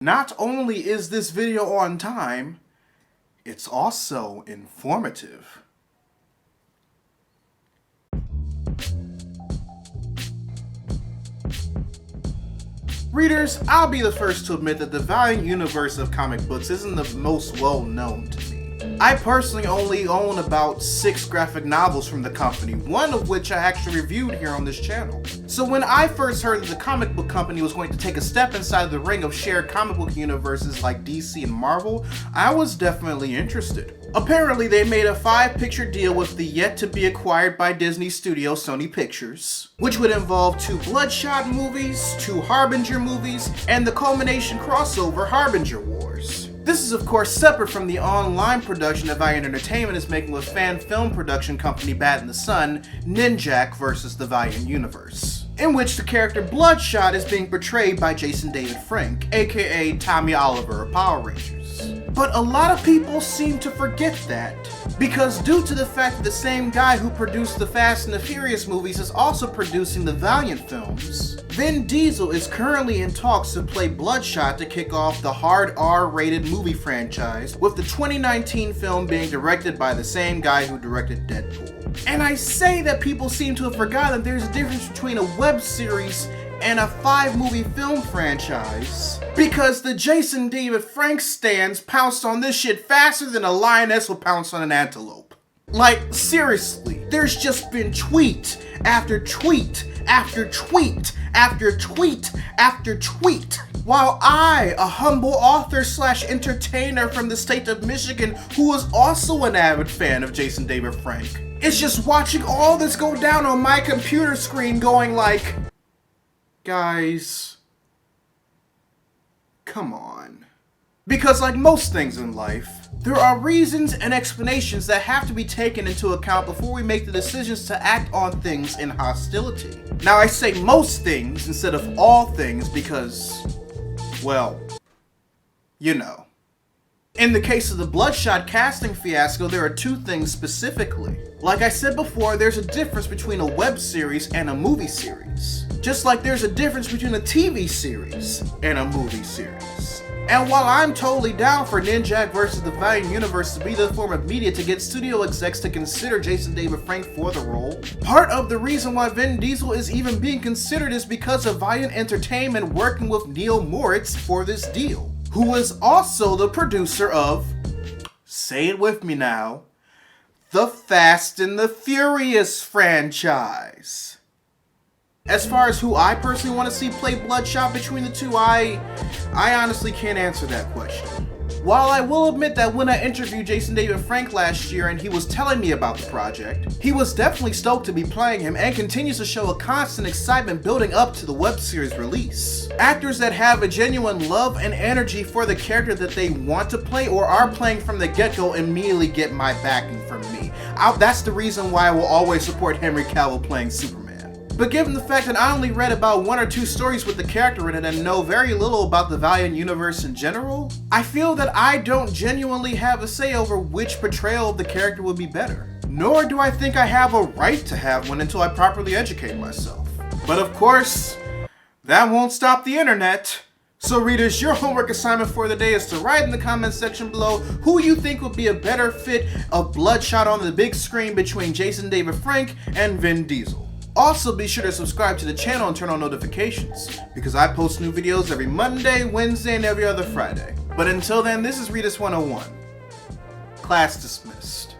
Not only is this video on time, it's also informative. Readers, I'll be the first to admit that the Valiant universe of comic books isn't the most well known to me. I personally only own about 6 graphic novels from the company, one of which I actually reviewed here on this channel. So when I first heard that the comic book company was going to take a step inside the ring of shared comic book universes like DC and Marvel, I was definitely interested. Apparently they made a 5-picture deal with the yet-to-be-acquired by Disney studio Sony Pictures, which would involve 2 Bloodshot movies, 2 Harbinger movies, and the culmination crossover Harbinger Wars. This is of course separate from the online production that Valiant Entertainment is making with fan film production company Bat in the Sun, Ninjak vs. the Valiant Universe, in which the character Bloodshot is being portrayed by Jason David Frank, aka Tommy Oliver of Power Rangers. But a lot of people seem to forget that, because due to the fact that the same guy who produced the Fast and the Furious movies is also producing the Valiant films, Vin Diesel is currently in talks to play Bloodshot to kick off the hard R-rated movie franchise, with the 2019 film being directed by the same guy who directed Deadpool. And I say that people seem to have forgotten there's a difference between a web series and a 5-movie film franchise, because the Jason David Frank stans pounced on this shit faster than a lioness would pounce on an antelope. Like, seriously, there's just been tweet after tweet after tweet after tweet after tweet, while I, a humble author / entertainer from the state of Michigan who is also an avid fan of Jason David Frank, is just watching all this go down on my computer screen going like, guys, come on. Because like most things in life, there are reasons and explanations that have to be taken into account before we make the decisions to act on things in hostility. Now I say most things instead of all things because, well, you know. In the case of the Bloodshot casting fiasco, there are 2 things specifically. Like I said before, there's a difference between a web series and a movie series. Just like there's a difference between a TV series and a movie series. And while I'm totally down for Ninjak vs. the Valiant Universe to be the form of media to get studio execs to consider Jason David Frank for the role, part of the reason why Vin Diesel is even being considered is because of Valiant Entertainment working with Neil Moritz for this deal, who is also the producer of, say it with me now, the Fast and the Furious franchise. As far as who I personally want to see play Bloodshot between the 2, I honestly can't answer that question. While I will admit that when I interviewed Jason David Frank last year and he was telling me about the project, he was definitely stoked to be playing him and continues to show a constant excitement building up to the web series release. Actors that have a genuine love and energy for the character that they want to play or are playing from the get-go immediately get my backing from me. That's the reason why I will always support Henry Cavill playing Superman. But given the fact that I only read about 1 or 2 stories with the character in it and know very little about the Valiant universe in general, I feel that I don't genuinely have a say over which portrayal of the character would be better. Nor do I think I have a right to have one until I properly educate myself. But of course, that won't stop the internet. So readers, your homework assignment for the day is to write in the comment section below who you think would be a better fit of Bloodshot on the big screen between Jason David Frank and Vin Diesel. Also, be sure to subscribe to the channel and turn on notifications, because I post new videos every Monday, Wednesday, and every other Friday. But until then, this is Readus 101. Class dismissed.